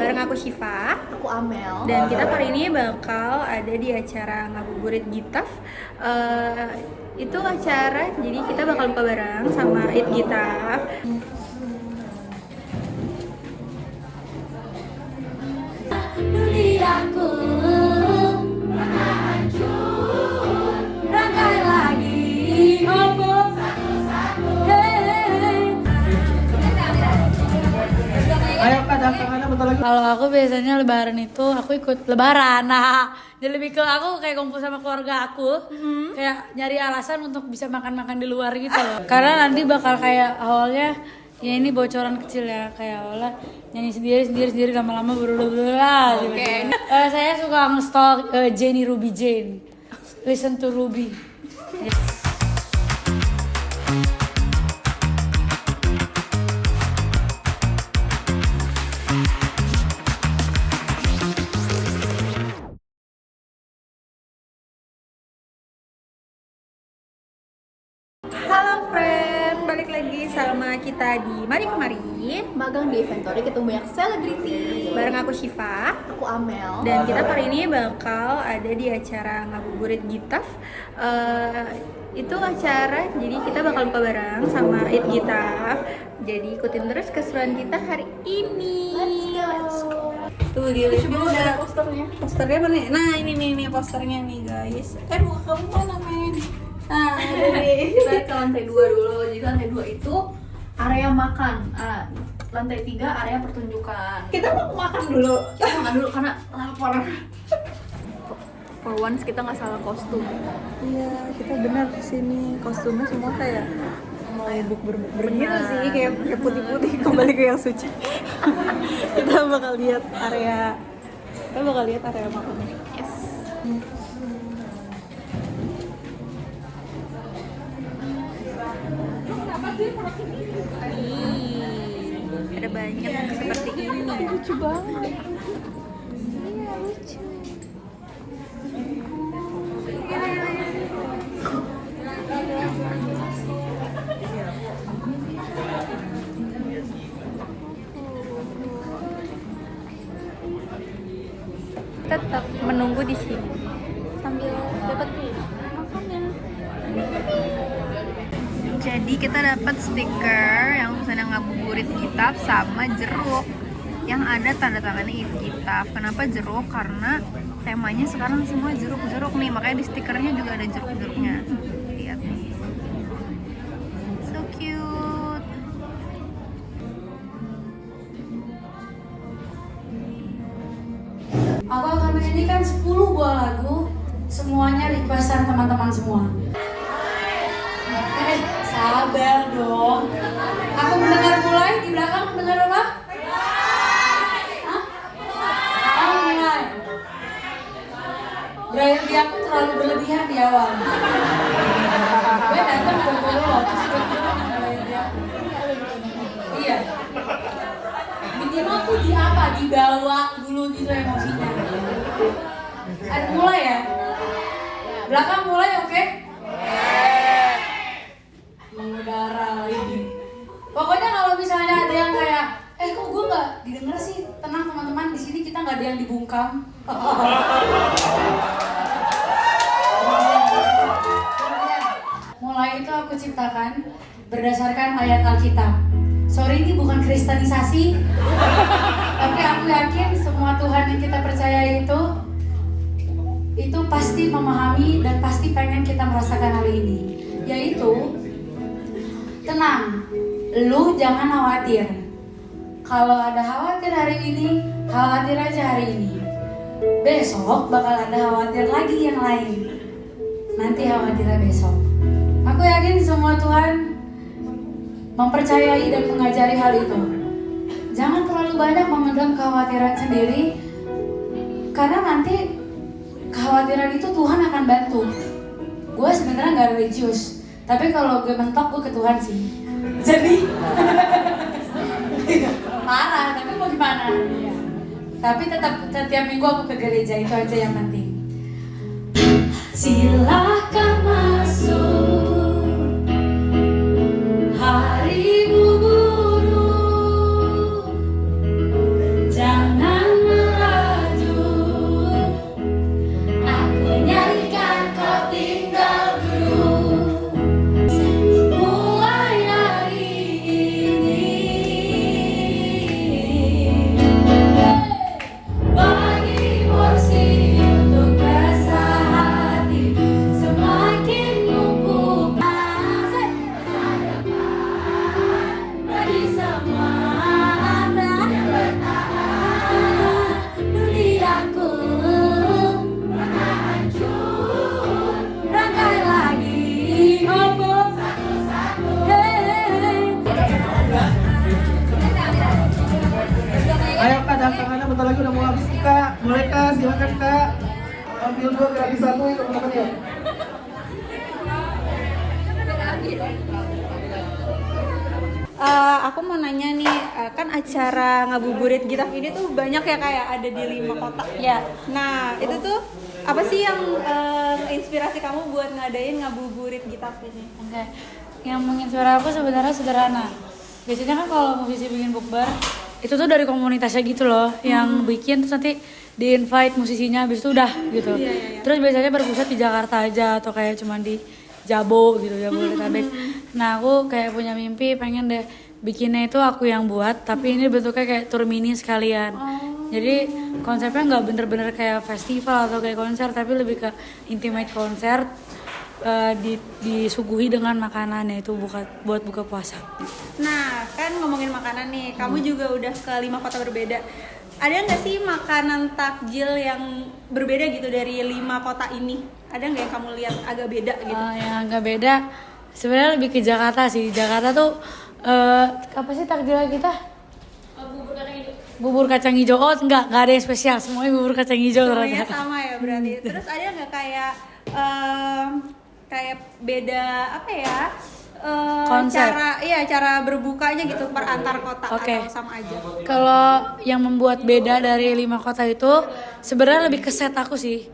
Bareng aku Syifa, aku Amel. dan kita kali ini bakal ada di acara Ngabuburit Gitaf. Itu acara, jadi kita bakal buka bareng sama It Gitaf. Duniaku rangkai lagi ngomong Ayo Kak, dampingannya bentar lagi. Kalau aku biasanya lebaran itu aku ikut lebaran. Nah, jadi lebih ke aku kayak kumpul sama keluarga aku. Kayak nyari alasan untuk bisa makan-makan di luar gitu loh. Karena nanti bakal kayak awalnya ya ini bocoran kecil ya, kayak awalnya nyanyi sendiri lama-lama berubah. Oke. Saya suka nge-stalk Jenny Ruby Jane. Listen to Ruby. Halo friend, balik lagi sama kita di Mari Kemari. magang di Inventory, ketemu banyak selebriti. Bareng aku Syifa, Aku Amel. dan kita kali ini bakal ada di acara Ngabuburit Gitaf. Itu acara, jadi kita bakal buka bareng sama It Gitaf. Jadi ikutin terus keseruan kita hari ini. Let's go. Tuh di linknya udah posternya. posternya mana? Nah ini posternya nih guys. Bukan kamu mana men? Nah ini. Kita ke lantai 2 dulu. Jadi lantai 2 itu area makan. Lantai 3 area pertunjukan. Kita mau makan dulu. Kita makan dulu karena lapar. For once kita nggak salah kostum. Iya, kita benar di sini kostumnya semua kayak mulai gitu sih, kayak putih-putih kembali ke yang suci. kita bakal lihat area makannya. Yes. Ada banyak seperti ini. Lucu banget. Iya, lucu. Tetap menunggu di sini sambil dapat makannya. Jadi kita dapat stiker yang tulisannya Ngabuburit Gitaf sama jeruk yang ada tanda tangannya It Gitaf. Kenapa jeruk? Karena temanya sekarang semua jeruk-jeruk nih, makanya di stikernya juga ada jeruk-jeruknya. Lihat nih, so cute. Aku akan menyanyikan 10 buah lagu, semuanya requestan teman-teman semua. Sabar dong. Aku mendengar mulai, di belakang mendengar apa? Hah? Oh, mulai. Berarti aku terlalu berlebihan di awal. Gue datang udah loh, terus tiba-tiba mulai dia. Iya. Minimal tuh di apa? Dibawa dulu gitu emosinya. Ada mulai ya? Belakang mulai oke? Mengudara lagi. Pokoknya kalau misalnya ada yang kayak, kok gue nggak didengar sih? Tenang teman-teman, di sini kita nggak ada yang dibungkam. Mulai itu aku ciptakan berdasarkan ayat Alkitab. Sorry ini bukan kristenisasi, tapi aku yakin semua Tuhan yang kita percaya itu pasti memahami dan pasti pengen kita merasakan hari ini. Yaitu, tenang, lu jangan khawatir. Kalau ada khawatir hari ini, khawatir aja hari ini. Besok bakal ada khawatir lagi yang lain. Nanti khawatirnya besok. Aku yakin semua Tuhan mempercayai dan mengajari hal itu. Jangan terlalu banyak memendam kekhawatiran sendiri, karena nanti kekhawatiran itu Tuhan akan bantu. Gue sebenarnya nggak religius, tapi kalau gue mentok gue ke Tuhan sih. Jadi parah, tapi mau gimana? Tapi tetap setiap minggu aku ke gereja, itu aja yang penting. Silahkan masuk, harimu buruk, jangan bentar lagi udah mau habis nih Kak. Boleh Kak, silakan Kak. Ambil 2 gratis 1 ya teman-teman ya. Aku mau nanya nih, kan acara ngabuburit Gitaf ini tuh banyak ya kayak ada di 5 kota. Ya. Nah, itu tuh apa sih yang inspirasi kamu buat ngadain ngabuburit Gitaf ini? Oke. Yang menginspirasi aku sebenarnya sederhana. Biasanya kan kalau musisi bikin bukber itu tuh dari komunitasnya gitu loh, yang bikin terus nanti di-invite musisinya habis itu udah gitu. Terus biasanya berpusat di Jakarta aja atau kayak cuma di Jabo gitu, Jabodetabek. Nah, aku kayak punya mimpi pengen deh bikinnya itu aku yang buat, tapi ini bentuknya kayak tour mini sekalian. Jadi konsepnya nggak bener-bener kayak festival atau kayak konser, tapi lebih ke intimate konser, disuguhi dengan makanannya itu buat buka puasa. Nah, kan ngomongin makanan nih, kamu juga udah ke 5 kota berbeda. Ada nggak sih makanan takjil yang berbeda gitu dari 5 kota ini? Ada nggak yang kamu lihat agak beda gitu? Yang agak beda sebenarnya lebih ke Jakarta sih. Jakarta tuh apa sih takjilnya kita? Bubur kacang hijau. Oh enggak ada yang spesial, semuanya bubur kacang hijau. Semuanya sama ya berarti. Terus ada nggak kayak beda apa ya? Konsep. Cara berbukanya gitu per antar kota Oke. atau sama aja. Kalau yang membuat beda dari 5 kota itu sebenarnya lebih ke set aku sih.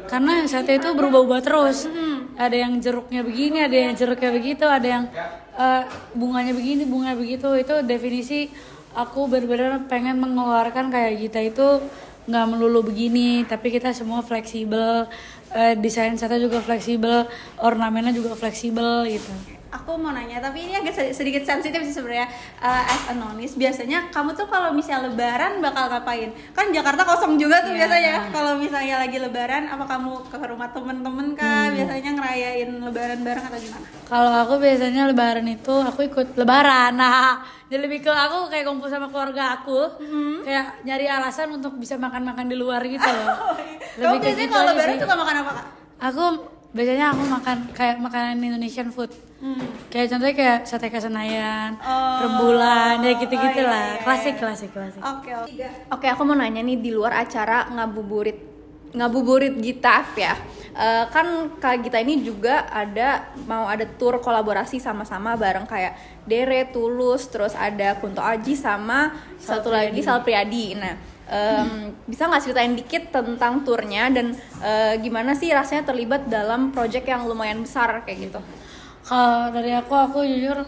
Karena setnya itu berubah-ubah terus. Ada yang jeruknya begini, ada yang jeruknya begitu, ada yang bunganya begini, bunganya begitu. Itu definisi aku benar-benar pengen mengeluarkan kayak kita itu nggak melulu begini, tapi kita semua fleksibel. Desain setnya juga fleksibel, ornamennya juga fleksibel gitu. Aku mau nanya, tapi ini agak sedikit sensitif sih sebenarnya. As a nonis, biasanya kamu tuh kalau misalnya lebaran bakal ngapain? Kan Jakarta kosong juga tuh biasanya. Kalau misalnya lagi lebaran, apa kamu ke rumah temen-temen kah? Biasanya ngerayain lebaran bareng atau gimana? Kalau aku biasanya lebaran itu aku ikut lebaran. Nah, jadi lebih ke aku kayak kumpul sama keluarga aku. Kayak nyari alasan untuk bisa makan-makan di luar gitu loh. Kamu biasanya kalau lebaran suka makan apa, Kak? Aku biasanya aku makan kayak makanan Indonesian food. Kayak contohnya kayak sate Senayan, rembulan, ya gitu-gitu lah. Klasik. Oke, aku mau nanya nih, di luar acara ngabuburit Gitaf ya. Kan Kak Gita ini juga mau ada tour kolaborasi sama-sama bareng kayak Dere, Tulus, terus ada Kunto Aji sama satu lagi Sal Priadi. Nah, bisa nggak ceritain dikit tentang turnya dan gimana sih rasanya terlibat dalam project yang lumayan besar kayak gitu? Kalau dari aku jujur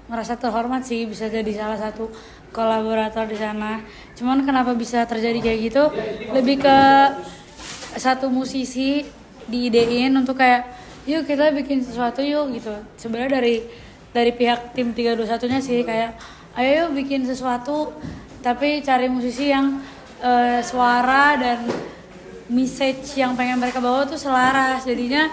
merasa terhormat sih bisa jadi salah satu kolaborator di sana. Cuman kenapa bisa terjadi kayak gitu? Lebih ke satu musisi diidein untuk kayak yuk kita bikin sesuatu yuk gitu. Sebenarnya dari pihak tim 321-nya sih kayak ayo yuk bikin sesuatu tapi cari musisi yang suara dan message yang pengen mereka bawa tuh selaras. Jadinya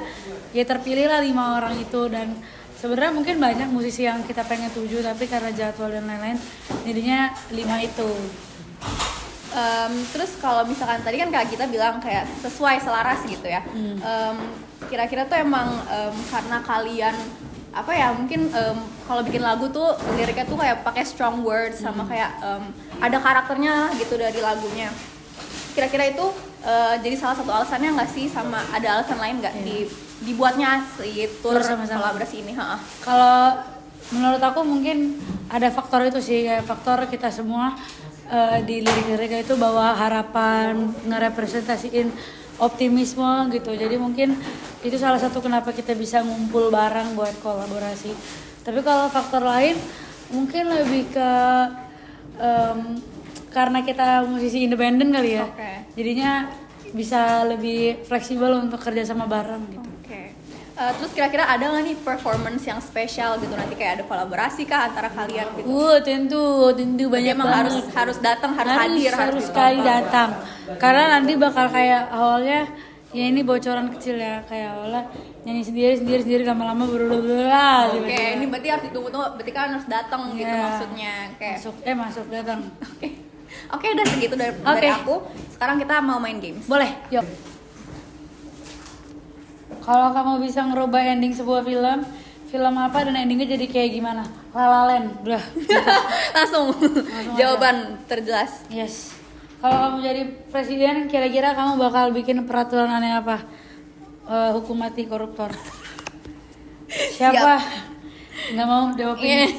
ya terpilihlah 5 orang itu, dan sebenarnya mungkin banyak musisi yang kita pengen tuju tapi karena jadwal dan lain-lain jadinya 5 itu. Terus kalau misalkan tadi kan Kak Gita bilang kayak sesuai selaras gitu ya. Kira-kira tuh emang karena kalian apa ya, mungkin kalau bikin lagu tuh liriknya tuh kayak pakai strong words sama kayak ada karakternya gitu dari lagunya. Kira-kira itu jadi salah satu alasannya nggak sih, sama ada alasan lain nggak dibuatnya si tour kolaborasi ini? Kalau menurut aku mungkin ada faktor itu sih, kayak faktor kita semua di lirik-liriknya itu bawa harapan, ngerepresentasiin optimisme gitu. Jadi mungkin itu salah satu kenapa kita bisa ngumpul bareng buat kolaborasi. Tapi kalau faktor lain mungkin lebih ke karena kita musisi independen kali ya. Jadinya bisa lebih fleksibel untuk kerja sama bareng gitu. Terus kira-kira ada nggak nih performance yang spesial gitu nanti, kayak ada kolaborasi kah antara kalian gitu? Tentu banyak emang banget. harus datang, harus hadir, harus sekali datang. Karena nanti bakal kayak awalnya ya ini bocoran kecil ya, kayak awalnya nyanyi sendiri lama-lama berubah. Ini berarti harus ditunggu-tunggu, berarti kan harus datang gitu maksudnya. Masuk datang. Oke, udah segitu dari aku. Sekarang kita mau main games. Boleh, yuk. Kalau kamu bisa ngerubah ending sebuah film apa dan endingnya jadi kayak gimana? La La Land, udah. Langsung jawaban terjelas. Yes. Kalau kamu jadi presiden, kira-kira kamu bakal bikin peraturan aneh apa? Hukum mati koruptor. Siapa? Nggak mau jawabin.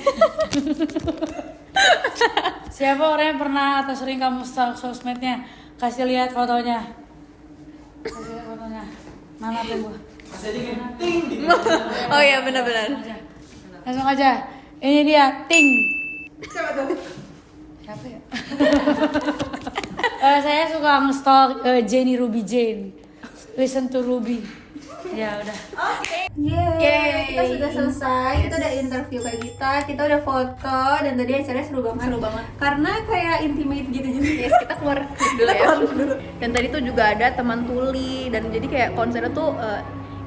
Siapa orang yang pernah atau sering kamu stalk sosmednya? Kasih lihat fotonya. Kasih lihat fotonya. Mana tuh? Oh iya benar-benar. Langsung aja. Ini dia, Ting. Siapa tuh? Siapa ya? Saya suka nge-stalk Jenny Ruby Jane. Listen to Ruby. Ya udah. Yeay, kita sudah selesai. Kita udah interview kayak kita udah foto dan tadi acaranya seru banget. Seru banget. Karena kayak intimate gitu juga. Yes, kita keluar dulu ya. Dan tadi tuh juga ada teman tuli dan jadi kayak konsernya tuh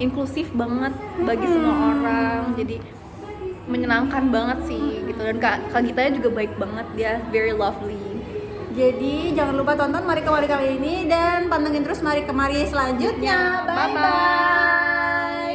inklusif banget bagi semua orang. Jadi menyenangkan banget sih gitu dan kak Gitanya juga baik banget, dia very lovely. Jadi jangan lupa tonton Mari Kemari kali ini dan pantengin terus Mari Kemari selanjutnya. Bye bye.